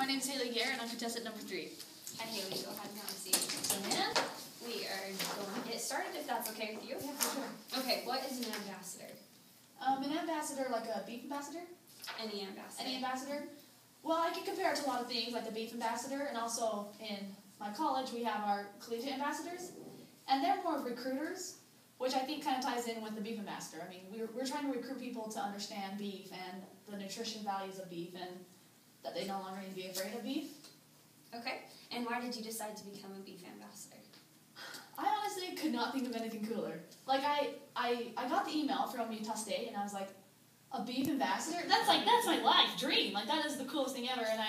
My name is Haley Gare, and I'm contestant number 3. Hi Haley, go ahead and have a seat. So, man, We are going to get started if that's okay with you. yeah, for sure. Okay, what is an ambassador? An ambassador, like a beef ambassador? Any ambassador. Any ambassador? Well, I can compare it to a lot of things, like the beef ambassador, and also in my college we have our collegiate ambassadors, and they're more recruiters, which I think kind of ties in with the beef ambassador. I mean, we're trying to recruit people to understand beef and the nutrition values of beef, and that they no longer need to be afraid of beef. Okay, and why did you decide to become a beef ambassador? I honestly could not think of anything cooler. Like, I got the email from Utah State, and I was like, a beef ambassador? That's my life dream. Like, that is the coolest thing ever, and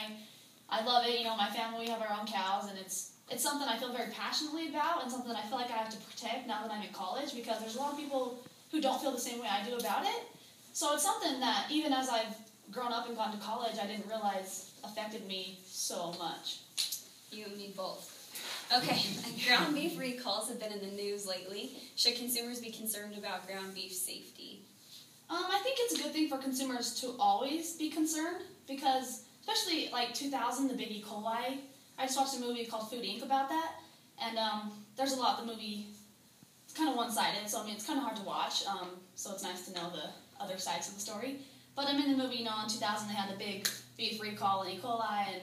I love it. You know, my family, we have our own cows, and it's something I feel very passionately about, and something I feel like I have to protect now that I'm in college, because there's a lot of people who don't feel the same way I do about it. So it's something that, even as I've grown up and gone to college, I didn't realize affected me so much. You and me both. Okay, ground beef recalls have been in the news lately. Should consumers be concerned about ground beef safety? I think it's a good thing for consumers to always be concerned, because especially like 2000, the big E. coli. I just watched a movie called Food Inc. about that, and there's a lot. The movie, it's kind of one-sided, so I mean it's kind of hard to watch. So it's nice to know the other sides of the story. But in the movie, you know, in 2000 they had the big beef recall and E. coli and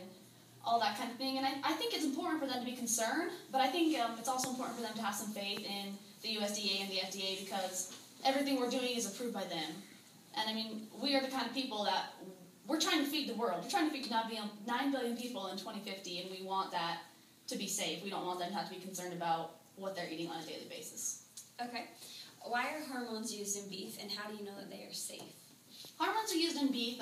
all that kind of thing. And I think it's important for them to be concerned, but I think it's also important for them to have some faith in the USDA and the FDA, because everything we're doing is approved by them. And I mean, we are the kind of people that, we're trying to feed the world. We're trying to feed 9 billion people in 2050, and we want that to be safe. We don't want them to have to be concerned about what they're eating on a daily basis. Okay, why are hormones used in beef, and how do you know that they are safe? Hormones are used in beef.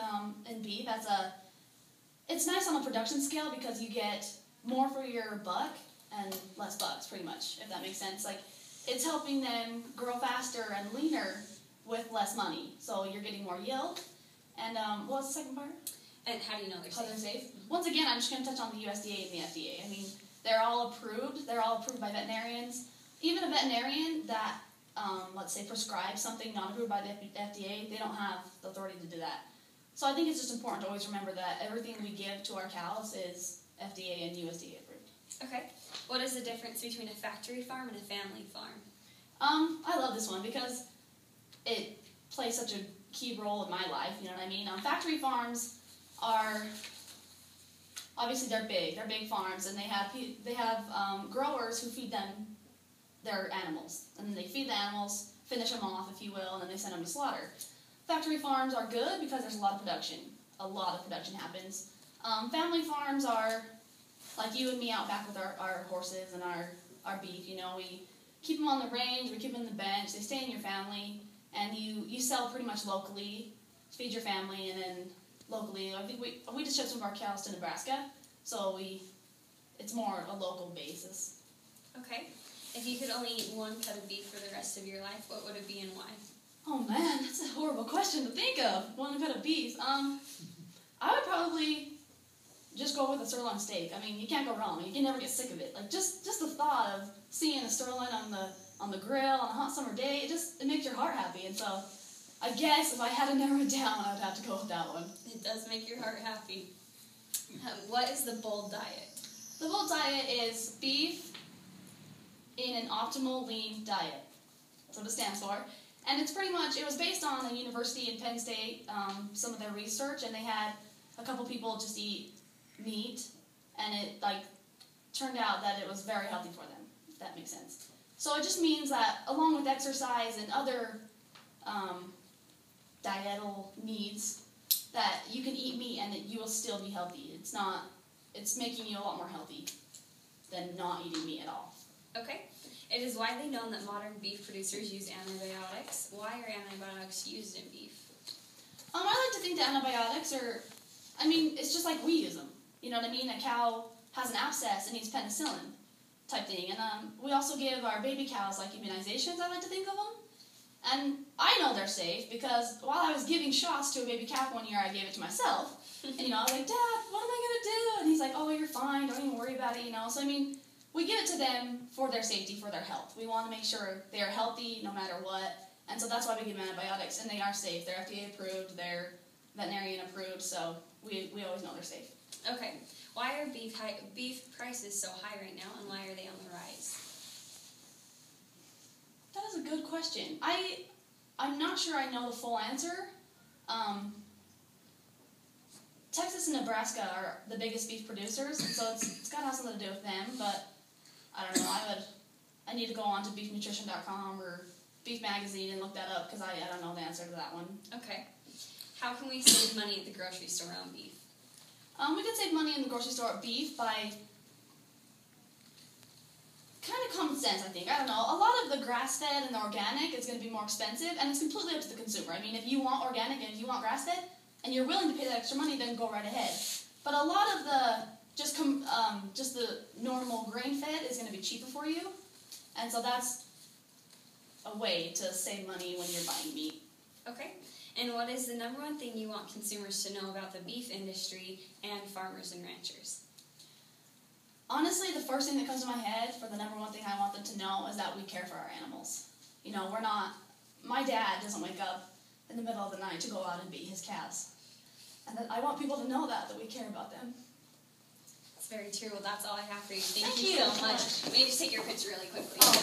It's nice on a production scale, because you get more for your buck and less bugs, pretty much, if that makes sense. Like, it's helping them grow faster and leaner with less money. So you're getting more yield. And what was the second part? And how do you know they're safe? They're safe. Once again, I'm just going to touch on the USDA and the FDA. I mean, they're all approved. They're all approved by veterinarians. Even a veterinarian that, let's say, prescribes something not approved by the FDA, they don't have the authority to do that. So I think it's just important to always remember that everything we give to our cows is FDA and USDA approved. Okay. What is the difference between a factory farm and a family farm? I love this one because it plays such a key role in my life, you know what I mean? Factory farms are, obviously they're big farms, and they have growers who feed them their animals. And then they feed the animals, finish them off, if you will, and then they send them to slaughter. Factory farms are good because there's a lot of production. A lot of production happens. Family farms are like you and me out back with our horses and our beef. You know, we keep them on the range, we keep them on the bench, they stay in your family, and you sell pretty much locally, feed your family, and then locally. I think we just ship some of our cows to Nebraska, so it's more a local basis. Okay. If you could only eat one cut of beef for the rest of your life, what would it be and why? Oh man, that's a horrible question to think of. One cut of beef. I would probably just go with a sirloin steak. I mean, you can't go wrong. You can never get sick of it. Like just the thought of seeing a sirloin on the grill on a hot summer day, it makes your heart happy. And so, I guess if I had to narrow it down, I would have to go with that one. It does make your heart happy. What is the BOLD diet? The BOLD diet is beef in an optimal lean diet. That's what it stands for. And it's pretty much, it was based on a university in Penn State, some of their research, and they had a couple people just eat meat, and it turned out that it was very healthy for them, if that makes sense. So it just means that along with exercise and other dietal needs, that you can eat meat and that you will still be healthy. It's making you a lot more healthy than not eating meat at all. Okay. It is widely known that modern beef producers use antibiotics. Why are antibiotics used in beef? I like to think that antibiotics it's just like we use them. You know what I mean? A cow has an abscess and needs penicillin type thing. And we also give our baby cows immunizations, I like to think of them. And I know they're safe because while I was giving shots to a baby calf one year, I gave it to myself. And, I was like, Dad, what am I going to do? And he's like, oh, you're fine. Don't even worry about it, So, we give it to them for their safety, for their health. We want to make sure they're healthy no matter what. And so that's why we give them antibiotics. And they are safe. They're FDA approved. They're veterinarian approved. So we always know they're safe. Okay. Why are beef prices so high right now, and why are they on the rise? That is a good question. I'm not sure I know the full answer. Texas and Nebraska are the biggest beef producers, and so it's got to have something to do with them, but I don't know. I need to go on to beefnutrition.com or Beef Magazine and look that up because I don't know the answer to that one. Okay. How can we save money at the grocery store on beef? We could save money in the grocery store at beef by kind of common sense, I think. I don't know. A lot of the grass-fed and the organic is going to be more expensive, and it's completely up to the consumer. I mean, if you want organic and if you want grass-fed, and you're willing to pay that extra money, then go right ahead. But a lot of the just the normal grain-fed is going to be cheaper for you, and so that's a way to save money when you're buying meat. Okay. And what is the number one thing you want consumers to know about the beef industry and farmers and ranchers? Honestly, the first thing that comes to my head for the number one thing I want them to know is that we care for our animals. You know, my dad doesn't wake up in the middle of the night to go out and beat his calves. And that I want people to know that we care about them. That's very true. Well, that's all I have for you. Thank you so much. Let me just take your picture really quickly.